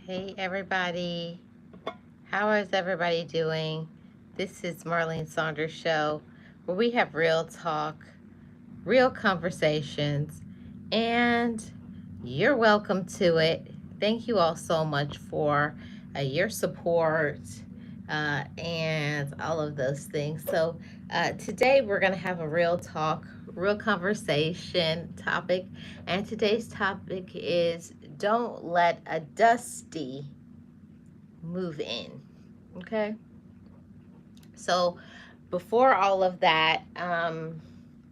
Hey everybody, how is everybody doing? This is Marlene Saunders show where we have real talk, real conversations, and you're welcome to it. Thank you all so much for your support and all of those things. So today we're going to have a real talk, real conversation topic, and today's topic is don't let a dusty move in. Okay. So before all of that,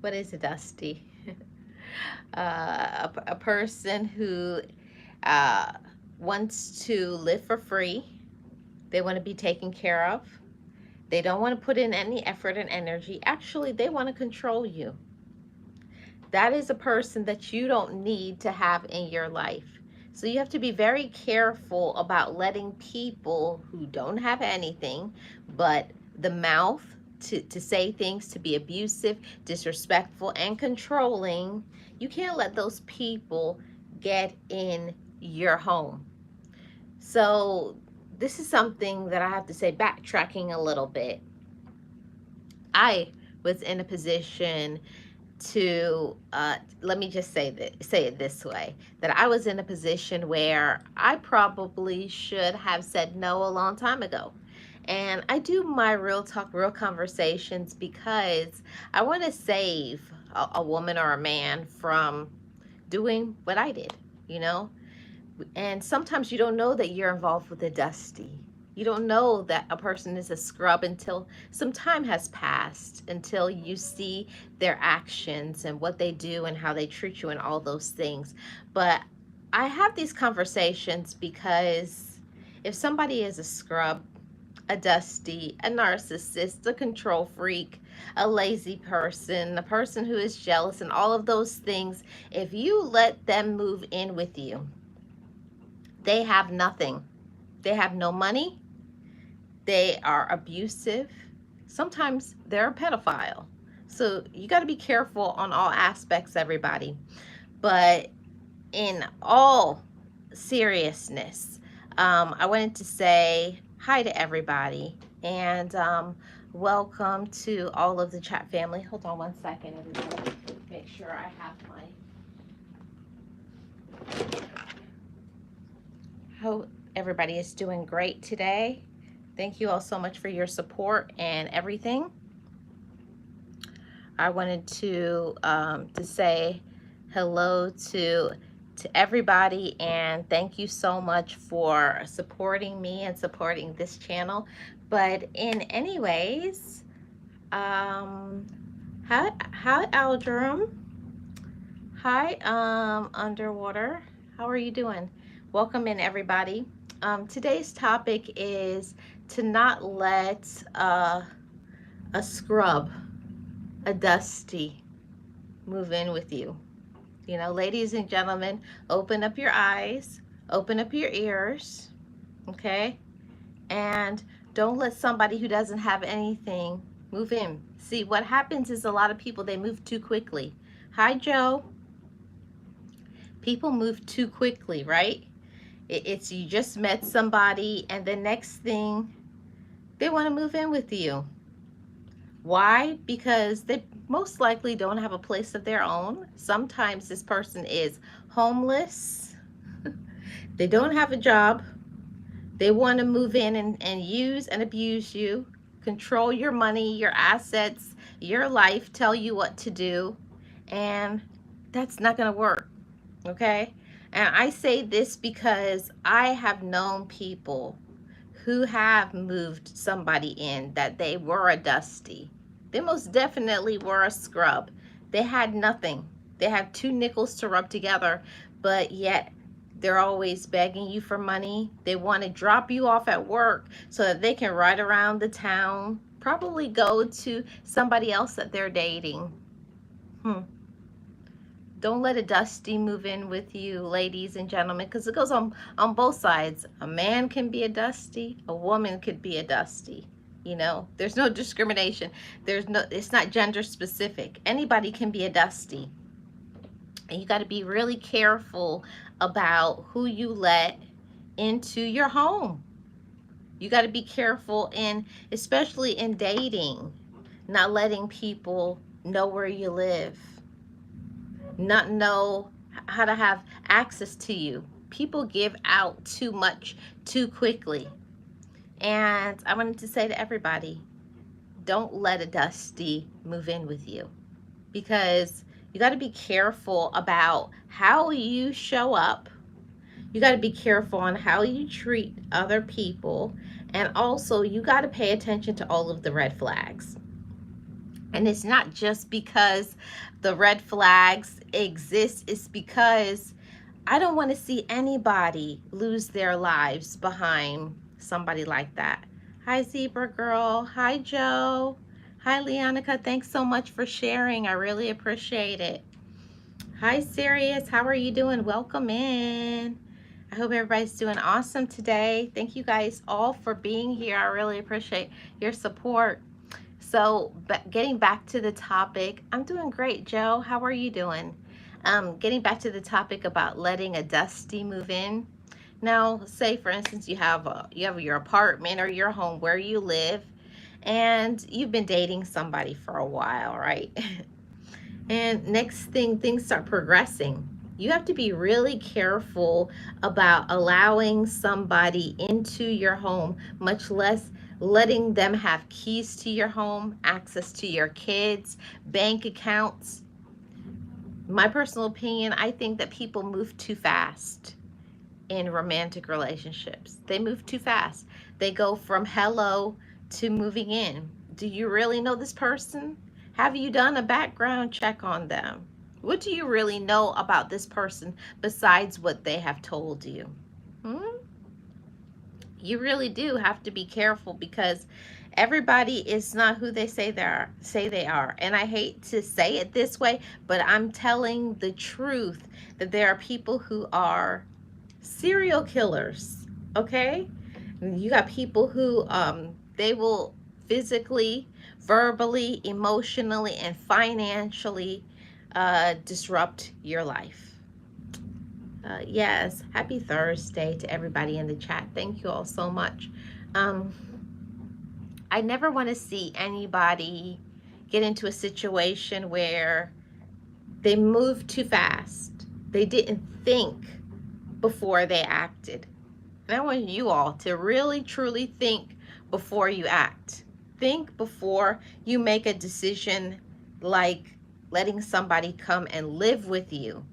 what is a dusty? A person who uh, wants to live for free. They want to be taken care of. They don't want to put in any effort and energy. Actually, they want to control you. That is a person that you don't need to have in your life. So you have to be very careful about letting people who don't have anything but the mouth to say things, to be abusive, disrespectful, and controlling. You can't let those people get in your home. So this is something that I have to say, backtracking a little bit. I was in a position to let me just say it this way, that I was in a position where I probably should have said no a long time ago. And I do my real talk, real conversations because I want to save a woman or a man from doing what I did, you know? And sometimes you don't know that you're involved with a dusty. You don't know that a person is a scrub until some time has passed, until you see their actions and what they do and how they treat you and all those things. But I have these conversations because if somebody is a scrub, a dusty, a narcissist, a control freak, a lazy person, a person who is jealous, and all of those things, if you let them move in with you, they have nothing. They have no money. They are abusive. Sometimes they're a pedophile. So you got to be careful on all aspects, everybody. But in all seriousness, I wanted to say hi to everybody and welcome to all of the chat family. Hold on one second, everybody. Make sure I have my. Hope everybody is doing great today. Thank you all so much for your support and everything. I wanted to say hello to everybody and thank you so much for supporting me and supporting this channel. But in anyways, hi Aldrum. Hi Underwater. How are you doing? Welcome in everybody. Today's topic is to not let a scrub, a dusty, move in with you. You know, ladies and gentlemen, open up your eyes, open up your ears, okay? And don't let somebody who doesn't have anything move in. See, what happens is a lot of people, they move too quickly. Hi, Joe. People move too quickly, right? It's you just met somebody and the next thing, they want to move in with you. Why? Because they most likely don't have a place of their own. Sometimes this person is homeless. They don't have a job. They want to move in and use and abuse you, control your money, your assets, your life, tell you what to do. And that's not going to work. Okay? And I say this because I have known people who have moved somebody in that they were a dusty. They most definitely were a scrub. They had nothing. They have two nickels to rub together, but yet they're always begging you for money. They want to drop you off at work so that they can ride around the town, probably go to somebody else that they're dating. Don't let a dusty move in with you, ladies and gentlemen, because it goes on both sides. A man can be a dusty, a woman could be a dusty. You know, there's no discrimination. It's not gender specific. Anybody can be a dusty. And you got to be really careful about who you let into your home. You got to be careful, and especially in dating, not letting people know where you live, not know how to have access to you. People give out too much too quickly. And I wanted to say to everybody, don't let a dusty move in with you, because you got to be careful about how you show up. You got to be careful on how you treat other people. And also, you got to pay attention to all of the red flags. And it's not just because the red flags exist, it's because I don't want to see anybody lose their lives behind somebody like that. Hi, Zebra Girl. Hi, Joe. Hi, Leonica. Thanks so much for sharing. I really appreciate it. Hi, Sirius. How are you doing? Welcome in. I hope everybody's doing awesome today. Thank you guys all for being here. I really appreciate your support. So, getting back to the topic, I'm doing great, Joe. How are you doing? Getting back to the topic about letting a dusty move in. Now, say for instance, you have your apartment or your home where you live, and you've been dating somebody for a while, right? And next thing, things start progressing. You have to be really careful about allowing somebody into your home, much less letting them have keys to your home, access to your kids, bank accounts. My personal opinion, I think that people move too fast in romantic relationships. They move too fast. They go from hello to moving in. Do you really know this person? Have you done a background check on them? What do you really know about this person besides what they have told you? Hmm? You really do have to be careful, because everybody is not who they say they are. And I hate to say it this way, but I'm telling the truth, that there are people who are serial killers. Okay, you got people who they will physically, verbally, emotionally, and financially disrupt your life. Yes, happy Thursday to everybody in the chat. Thank you all so much. um, I never want to see anybody get into a situation where they moved too fast. They didn't think before they acted. And I want you all to really truly think before you act. Think before you make a decision, like letting somebody come and live with you.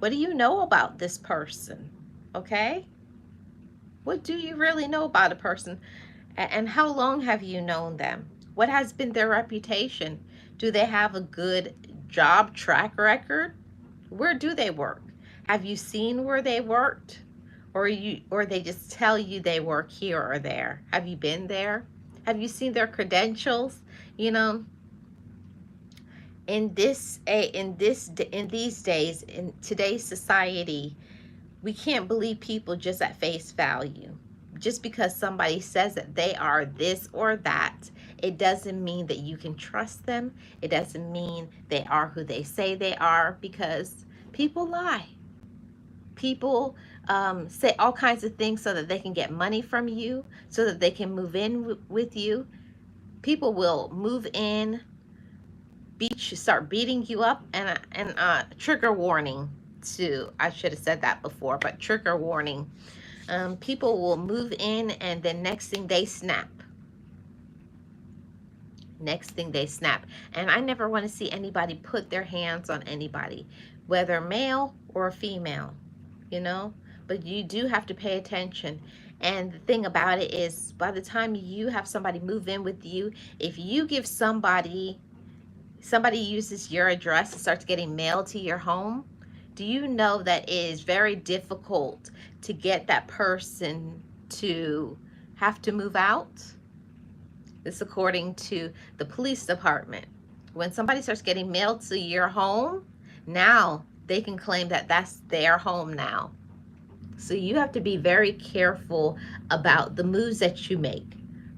What do you know about this person? Okay? What do you really know about a person? And how long have you known them? What has been their reputation? Do they have a good job track record? Where do they work? Have you seen where they worked? Or they just tell you they work here or there? Have you been there? Have you seen their credentials? You know, in these days, in today's society, we can't believe people just at face value. Just because somebody says that they are this or that, it doesn't mean that you can trust them. It doesn't mean they are who they say they are, because people lie. People say all kinds of things so that they can get money from you, so that they can move in with you. People will move in, start beating you up, and trigger warning to, I should have said that before, but trigger warning. People will move in, and then next thing they snap. Next thing they snap. And I never want to see anybody put their hands on anybody, whether male or female, you know. But you do have to pay attention. And the thing about it is, by the time you have somebody move in with you, if you give somebody uses your address and starts getting mail to your home, do you know that it is very difficult to get that person to have to move out? This according to the police department. When somebody starts getting mail to your home, now they can claim that that's their home now. So you have to be very careful about the moves that you make,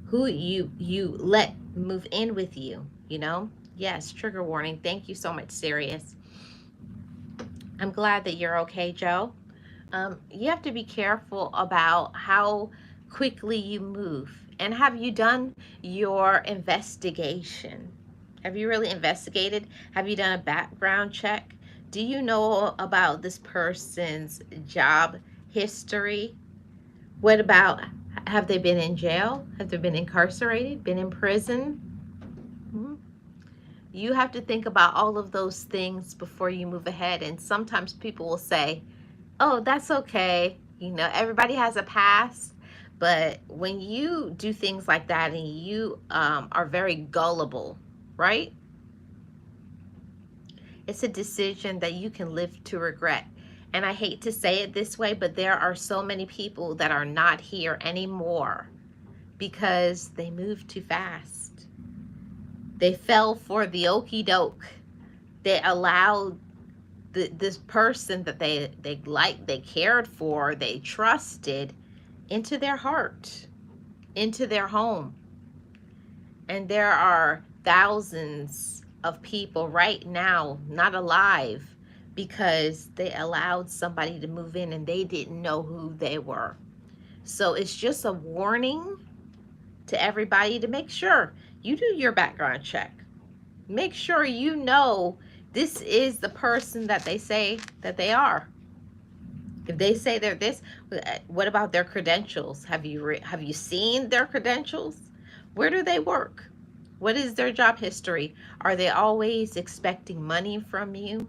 who you let move in with you, you know? Yes, trigger warning. Thank you so much, Sirius. I'm glad that you're okay, Joe. You have to be careful about how quickly you move. And have you done your investigation? Have you really investigated? Have you done a background check? Do you know about this person's job history? What about, have they been in jail? Have they been incarcerated? Been in prison? Hmm? You have to think about all of those things before you move ahead. And sometimes people will say, oh, that's okay. Everybody has a past. But when you do things like that and you are very gullible, right? It's a decision that you can live to regret. And I hate to say it this way, but there are so many people that are not here anymore because they moved too fast. They fell for the okey doke. They allowed this person that they liked, they cared for, they trusted into their heart, into their home. And there are thousands of people right now not alive because they allowed somebody to move in and they didn't know who they were. So it's just a warning to everybody to make sure you do your background check. Make sure you know this is the person that they say that they are. If they say they're this, what about their credentials? Have you seen their credentials? Where do they work? What is their job history? Are they always expecting money from you?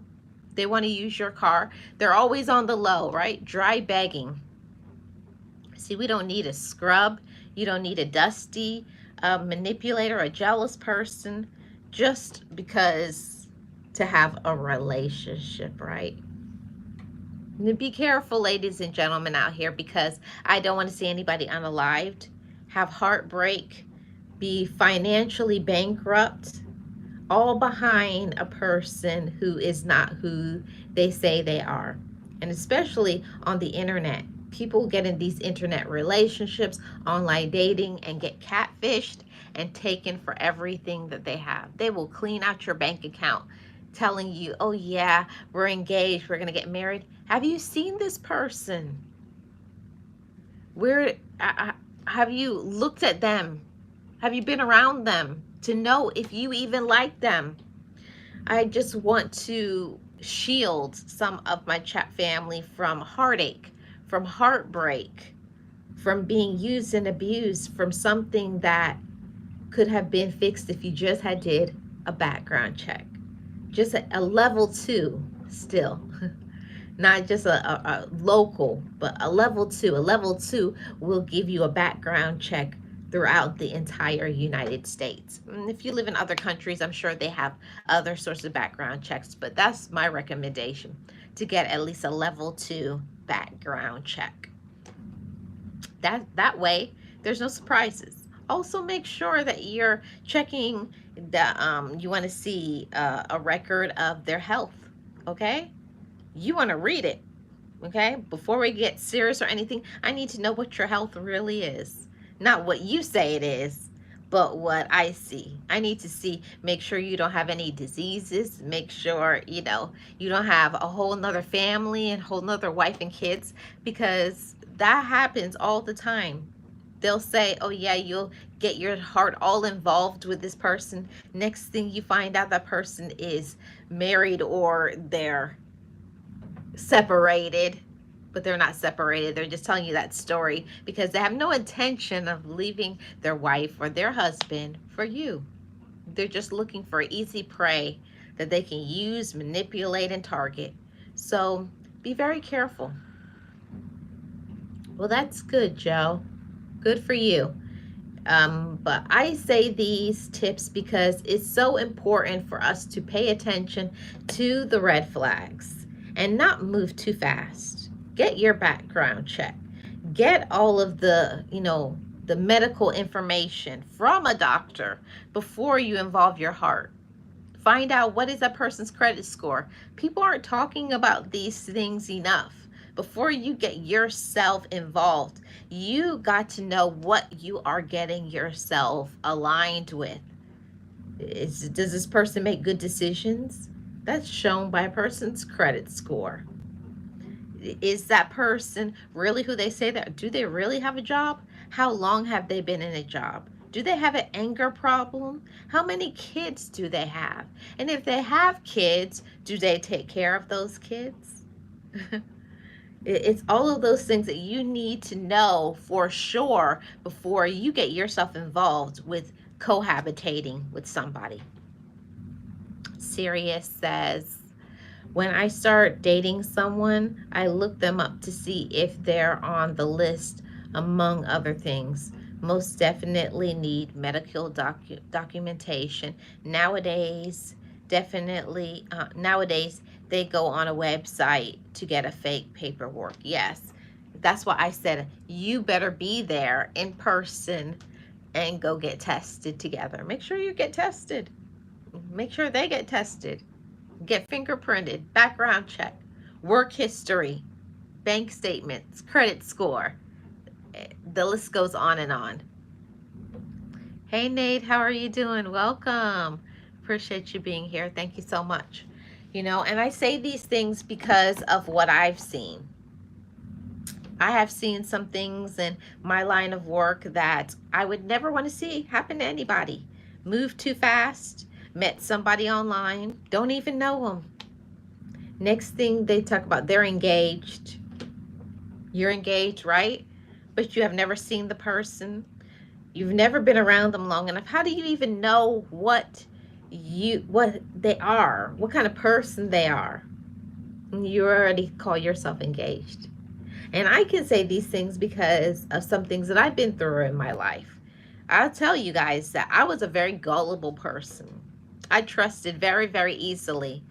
They want to use your car. They're always on the low, right? Dry begging. See, we don't need a scrub. You don't need a dusty manipulator, a jealous person, just because to have a relationship, right? Be careful, ladies and gentlemen out here, because I don't want to see anybody unalived, have heartbreak, be financially bankrupt, all behind a person who is not who they say they are. And especially on the internet. People get in these internet relationships, online dating, and get catfished and taken for everything that they have. They will clean out your bank account telling you, oh yeah, we're engaged, we're going to get married. Have you seen this person? Where have you looked at them? Have you been around them to know if you even like them? I just want to shield some of my chat family from heartache, from heartbreak, from being used and abused, from something that could have been fixed if you just had did a background check. Just a level 2 still. Not just a local, but a level 2. A level 2 will give you a background check throughout the entire United States. And if you live in other countries, I'm sure they have other sorts of background checks, but that's my recommendation, to get at least a level 2 background check. That way, there's no surprises. Also, make sure that you're checking the you want to see a record of their health, okay? You want to read it, okay? Before we get serious or anything, I need to know what your health really is. Not what you say it is, but what I see. I need to see, make sure you don't have any diseases. Make sure, you don't have a whole nother family and whole nother wife and kids, because that happens all the time. They'll say, oh yeah, you'll get your heart all involved with this person. Next thing you find out, that person is married or they're separated, but they're not separated. They're just telling you that story because they have no intention of leaving their wife or their husband for you. They're just looking for easy prey that they can use, manipulate, and target. So be very careful. Well, that's good, Joe. Good for you. But I say these tips because it's so important for us to pay attention to the red flags and not move too fast. Get your background check. Get all of the, the medical information from a doctor before you involve your heart. Find out what is a person's credit score. People aren't talking about these things enough. Before you get yourself involved, you got to know what you are getting yourself aligned with. Does this person make good decisions? That's shown by a person's credit score. Is that person really who they say that? Do they really have a job? How long have they been in a job? Do they have an anger problem? How many kids do they have? And if they have kids, do they take care of those kids? It's all of those things that you need to know for sure before you get yourself involved with cohabitating with somebody. Sirius says, when I start dating someone, I look them up to see if they're on the list, among other things. Most definitely need medical documentation. Nowadays, nowadays, they go on a website to get a fake paperwork. Yes, that's why I said you better be there in person and go get tested together. Make sure you get tested. Make sure they get tested. Get fingerprinted, background check, work history, bank statements, credit score. The list goes on and on. Hey Nate, how are you doing? Welcome. Appreciate you being here. Thank you so much. You know, and I say these things because of what I've seen. I have seen some things in my line of work that I would never want to see happen to anybody. Moved too fast, met somebody online, don't even know them. Next thing they talk about, they're engaged. You're engaged, right? But you have never seen the person. You've never been around them long enough. How do you even know what they are? What kind of person they are? You already call yourself engaged. And I can say these things because of some things that I've been through in my life. I'll tell you guys that I was a very gullible person. I trusted very, very easily.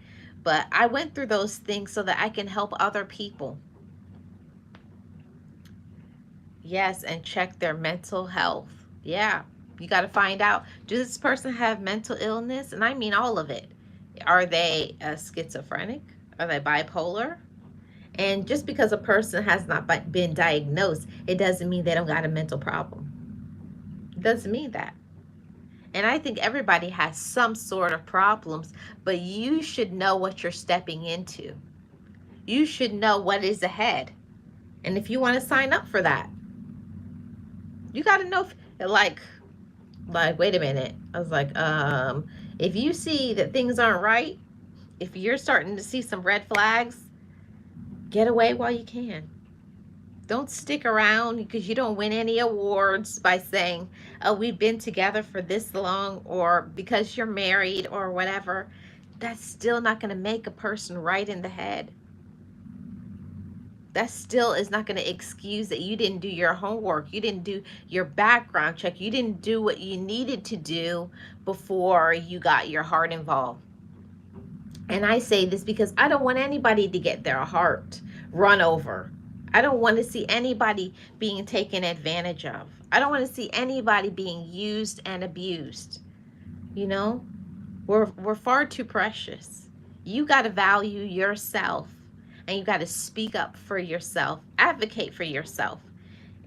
But I went through those things so that I can help other people. Yes, and check their mental health. Yeah, you got to find out, does this person have mental illness? And I mean all of it. Are they schizophrenic? Are they bipolar? And just because a person has not been diagnosed, it doesn't mean they don't got a mental problem. It doesn't mean that. And I think everybody has some sort of problems, but you should know what you're stepping into. You should know what is ahead. And if you want to sign up for that, you got to know, like, wait a minute. I was like, if you see that things aren't right, if you're starting to see some red flags, get away while you can. Don't stick around because you don't win any awards by saying, oh, we've been together for this long, or because you're married or whatever. That's still not going to make a person right in the head. That still is not going to excuse that you didn't do your homework. You didn't do your background check. You didn't do what you needed to do before you got your heart involved. And I say this because I don't want anybody to get their heart run over. I don't want to see anybody being taken advantage of. I don't want to see anybody being used and abused. You know, we're far too precious. You got to value yourself, and you got to speak up for yourself, advocate for yourself,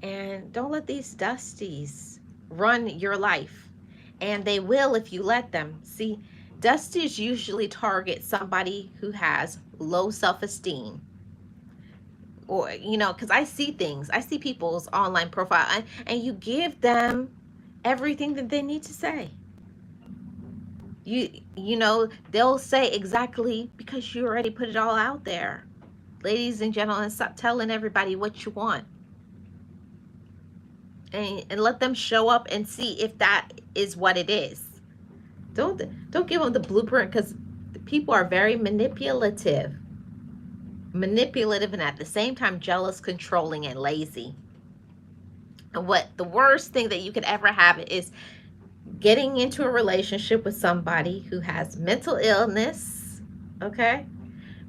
and don't let these dusties run your life. And they will if you let them. See, dusties usually target somebody who has low self-esteem. Or, you know, because I see things. I see people's online profile, and you give them everything that they need to say. You know, they'll say exactly because you already put it all out there. Ladies and gentlemen, stop telling everybody what you want. And let them show up and see if that is what it is. Don't give them the blueprint, because people are very manipulative, and at the same time jealous, controlling, and lazy. And what the worst thing that you could ever have is getting into a relationship with somebody who has mental illness. Okay,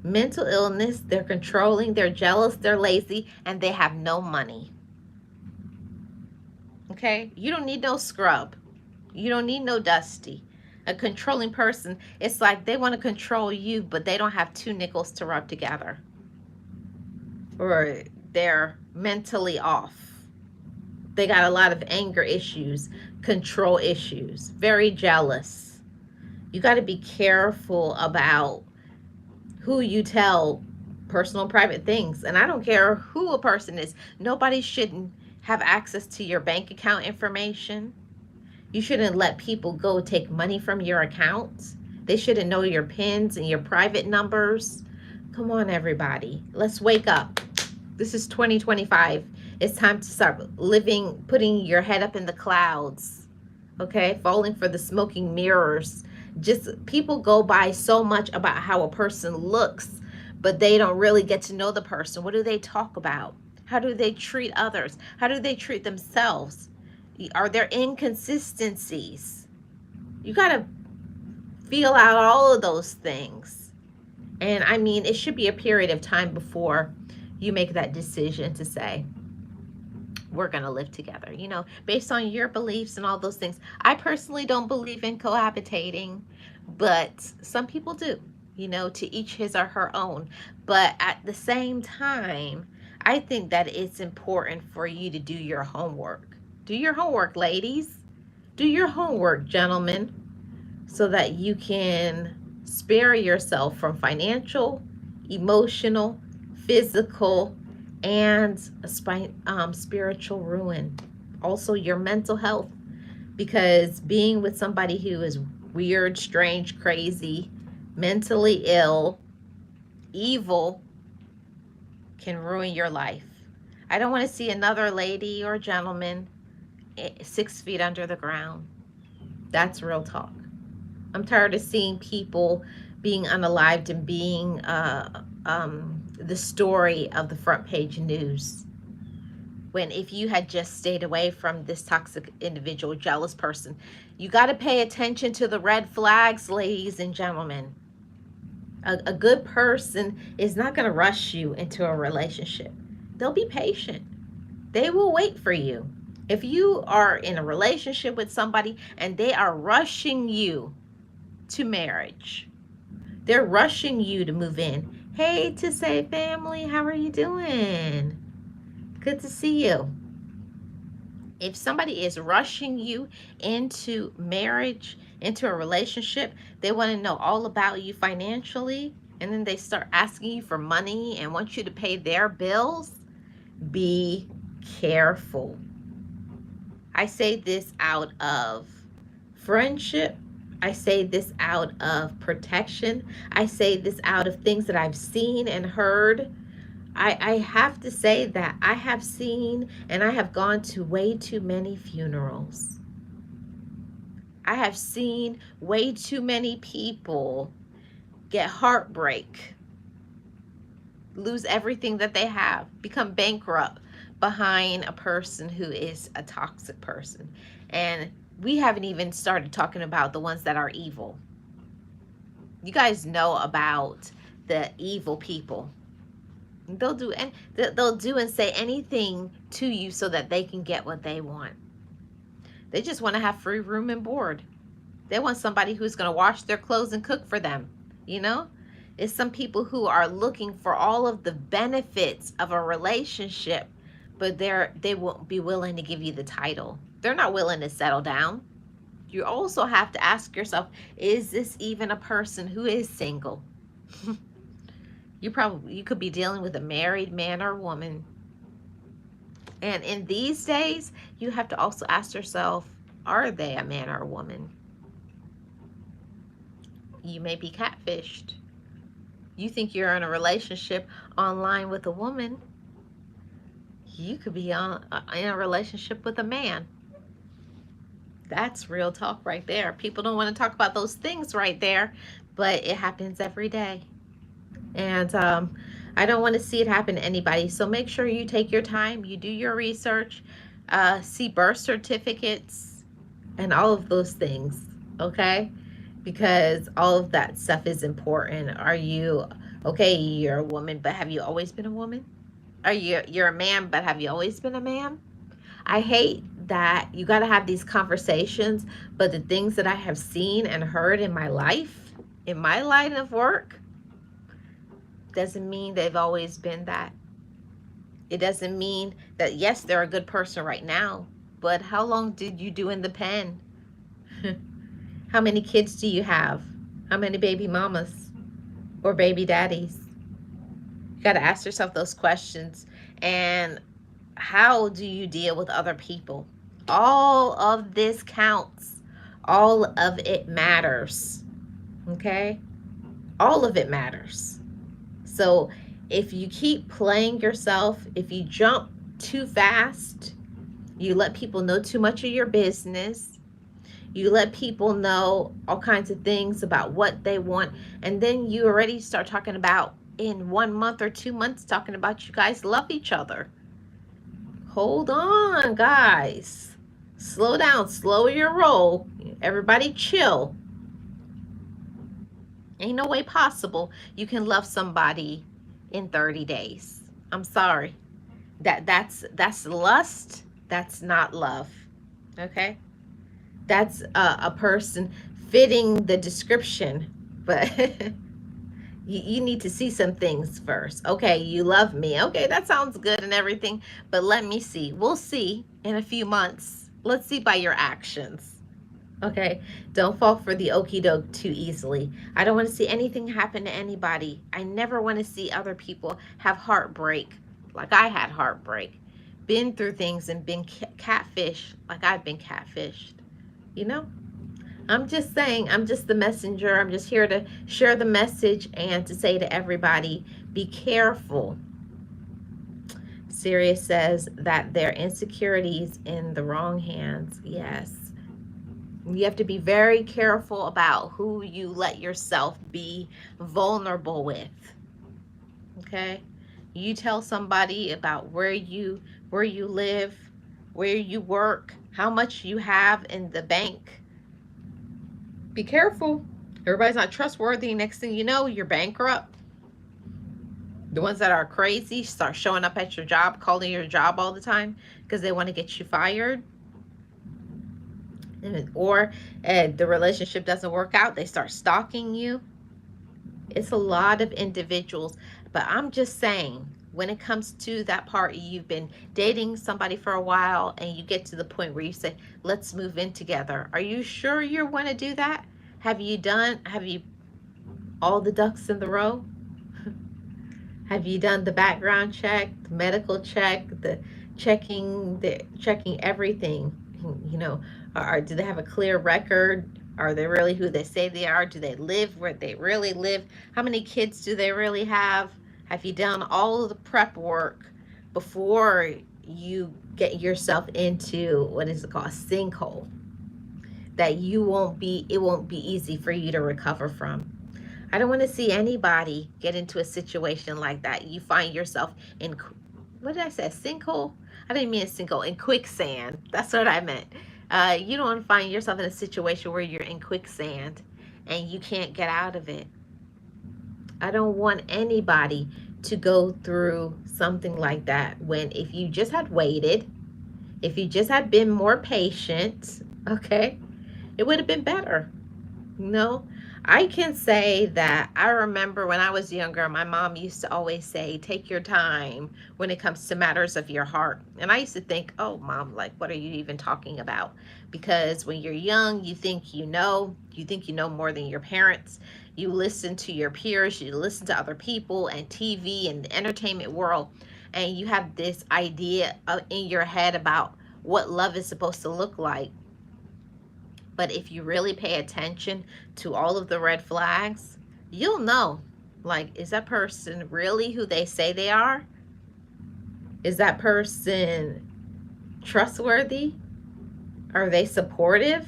mental illness. They're controlling, they're jealous, they're lazy, and they have no money. Okay, you don't need no scrub. You don't need no dusty. A controlling person, it's like they want to control you, but they don't have two nickels to rub together. Or they're mentally off. They got a lot of anger issues, control issues, very jealous. You got to be careful about who you tell personal private things. And I don't care who a person is. Nobody shouldn't have access to your bank account information. You shouldn't let people go take money from your accounts. They shouldn't know your pins and your private numbers. Come on, everybody. Let's wake up. This is 2025. It's time to start living, putting your head up in the clouds. Okay? Falling for the smoking mirrors. Just people go by so much about how a person looks, but they don't really get to know the person. What do they talk about? How do they treat others? How do they treat themselves? Are there inconsistencies? You got to feel out all of those things. And I mean, it should be a period of time before you make that decision to say, we're going to live together, based on your beliefs and all those things. I personally don't believe in cohabitating, but some people do, to each his or her own. But at the same time, I think that it's important for you to do your homework. Do your homework, ladies. Do your homework, gentlemen, so that you can spare yourself from financial, emotional, physical, and spiritual ruin. Also, your mental health, because being with somebody who is weird, strange, crazy, mentally ill, evil, can ruin your life. I don't want to see another lady or gentleman 6 feet under the ground. That's real talk. I'm tired of seeing people being unalived and being the story of the front page news. When if you had just stayed away from this toxic individual, jealous person, you got to pay attention to the red flags, ladies and gentlemen. A good person is not going to rush you into a relationship. They'll be patient. They will wait for you. If you are in a relationship with somebody and they are rushing you to marriage, they're rushing you to move in. Hey, to say family, how are you doing? Good to see you. If somebody is rushing you into marriage, into a relationship, they want to know all about you financially, and then they start asking you for money and want you to pay their bills, be careful. I say this out of friendship. I say this out of protection. I say this out of things that I've seen and heard. I have to say that I have seen and I have gone to way too many funerals. I have seen way too many people get heartbreak, lose everything that they have, become bankrupt behind a person who is a toxic person. And we haven't even started talking about the ones that are evil. You guys know about the evil people. They'll do and say anything to you so that they can get what they want. They just want to have free room and board. They want somebody who's going to wash their clothes and cook for them. It's some people who are looking for all of the benefits of a relationship, but they won't be willing to give you the title. They're not willing to settle down. You also have to ask yourself, is this even a person who is single? You could be dealing with a married man or woman. And in these days, you have to also ask yourself, are they a man or a woman? You may be catfished. You think you're in a relationship online with a woman. You could be in a relationship with a man. That's real talk right there. People don't want to talk about those things right there, but it happens every day. And I don't want to see it happen to anybody. So make sure you take your time, you do your research, see birth certificates, and all of those things, okay? Because all of that stuff is important. Are you, okay, you're a woman, but have you always been a woman? You're a man, but have you always been a man? I hate that you got to have these conversations, but the things that I have seen and heard in my life, in my line of work, doesn't mean they've always been that. It doesn't mean that, yes, they're a good person right now, but how long did you do in the pen? How many kids do you have? How many baby mamas or baby daddies? You got to ask yourself those questions. And how do you deal with other people? All of this counts. All of it matters. Okay? All of it matters. So if you keep playing yourself, if you jump too fast, you let people know too much of your business, you let people know all kinds of things about what they want, and then you already start talking about in 1 month or 2 months talking about you guys love each other. Hold on, guys. Slow down, slow your roll. Everybody chill. Ain't no way possible you can love somebody in 30 days. I'm sorry. That's lust. That's not love. Okay? That's a person fitting the description, but you need to see some things first. Okay, you love me. Okay, that sounds good and everything, but let me see. We'll see in a few months. Let's see by your actions. Okay, don't fall for the okie doke too easily. I don't want to see anything happen to anybody. I never want to see other people have heartbreak like I had heartbreak. Been through things and been catfished like I've been catfished. You know? I'm just saying, I'm just the messenger. I'm just here to share the message and to say to everybody, be careful. Sirius says that their insecurities in the wrong hands. Yes. You have to be very careful about who you let yourself be vulnerable with. Okay? You tell somebody about where you live, where you work, how much you have in the bank. Be careful. Everybody's not trustworthy. Next thing you know, you're bankrupt. The ones that are crazy start showing up at your job, calling your job all the time because they want to get you fired. Or the relationship doesn't work out, they start stalking you. It's a lot of individuals, but I'm just saying, when it comes to that part, you've been dating somebody for a while and you get to the point where you say, let's move in together. Are you sure you want to do that? Have you all the ducks in the row? Have you done the background check, the medical check, the checking everything? You know, do they have a clear record? Are they really who they say they are? Do they live where they really live? How many kids do they really have? Have you done all of the prep work before you get yourself into, what is it called, a sinkhole that it won't be easy for you to recover from? I don't want to see anybody get into a situation like that. You find yourself in, what did I say, a sinkhole? I didn't mean a sinkhole, in quicksand. That's what I meant. You don't want to find yourself in a situation where you're in quicksand and you can't get out of it. I don't want anybody to go through something like that, when if you just had waited, if you just had been more patient, okay, it would have been better. No, I can say that I remember when I was younger, my mom used to always say, take your time when it comes to matters of your heart. And I used to think, oh, Mom, like, what are you even talking about? Because when you're young, you think you know more than your parents. You listen to your peers, you listen to other people and TV and the entertainment world, and you have this idea in your head about what love is supposed to look like. But if you really pay attention to all of the red flags, you'll know, like, is that person really who they say they are? Is that person trustworthy? Are they supportive?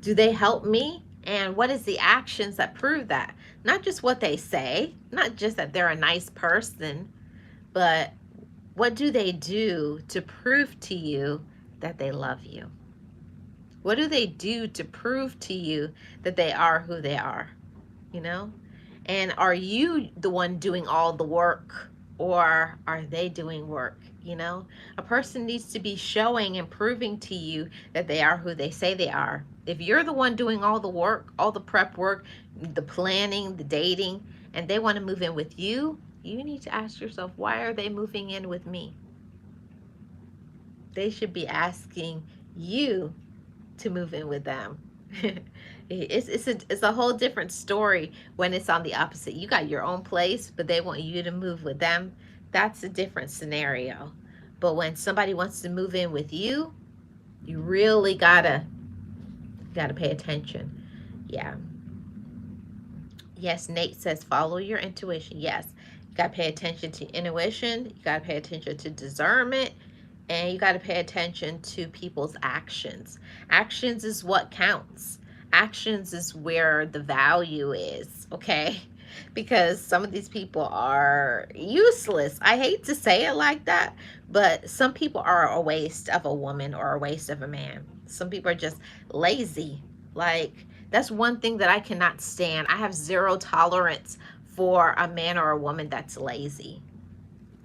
Do they help me? And what is the actions that prove that? Not just what they say, not just that they're a nice person, but what do they do to prove to you that they love you? What do they do to prove to you that they are who they are? You know? And are you the one doing all the work, or are they doing work? You know? A person needs to be showing and proving to you that they are who they say they are. If you're the one doing all the work, all the prep work, the planning, the dating, and they want to move in with you, you need to ask yourself, why are they moving in with me? They should be asking you to move in with them. It's a whole different story when it's on the opposite. You got your own place, but they want you to move with them. That's a different scenario. But when somebody wants to move in with you, you really gotta pay attention. Yeah. Yes, Nate says follow your intuition. Yes. You gotta pay attention to intuition, you gotta pay attention to discernment, and you gotta pay attention to people's actions. Actions is what counts. Actions is where the value is, okay? Because some of these people are useless. I hate to say it like that, but some people are a waste of a woman or a waste of a man. Some people are just lazy. Like, that's one thing that I cannot stand. I have zero tolerance for a man or a woman that's lazy.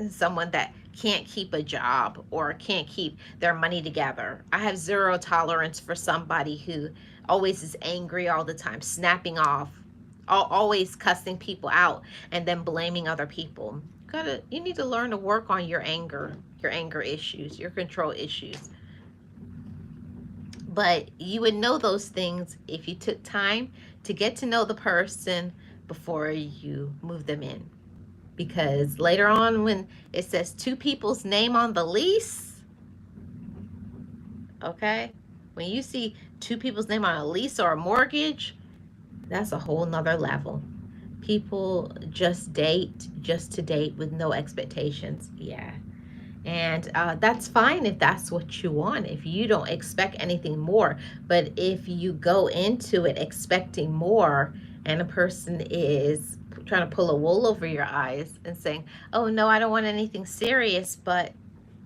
Someone that can't keep a job or can't keep their money together. I have zero tolerance for somebody who always is angry all the time, snapping off, always cussing people out, and then blaming other people. You need to learn to work on your anger issues, your control issues. But you would know those things if you took time to get to know the person before you move them in. Because later on, when it says two people's name on the lease, okay, when you see two people's name on a lease or a mortgage, that's a whole nother level. People just to date with no expectations. Yeah. And that's fine if that's what you want, if you don't expect anything more. But if you go into it expecting more and a person is trying to pull a wool over your eyes and saying, oh no, I don't want anything serious, but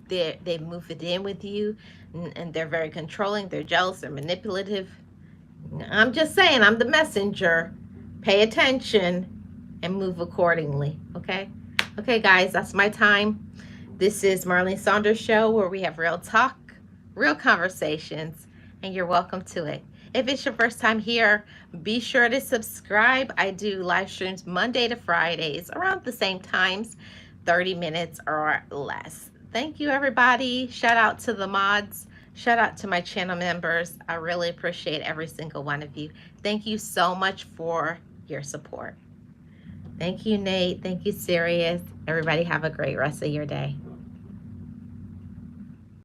they move it in with you, and they're very controlling, they're jealous, they're manipulative. I'm just saying, I'm the messenger. Pay attention and move accordingly. Okay guys, that's my time. This is Marlene Saunders show, where we have real talk, real conversations, and you're welcome to it. If it's your first time here, be sure to subscribe. I do live streams Monday to Fridays around the same times, 30 minutes or less. Thank you, everybody. Shout out to the mods. Shout out to my channel members. I really appreciate every single one of you. Thank you so much for your support. Thank you, Nate. Thank you, Sirius. Everybody have a great rest of your day.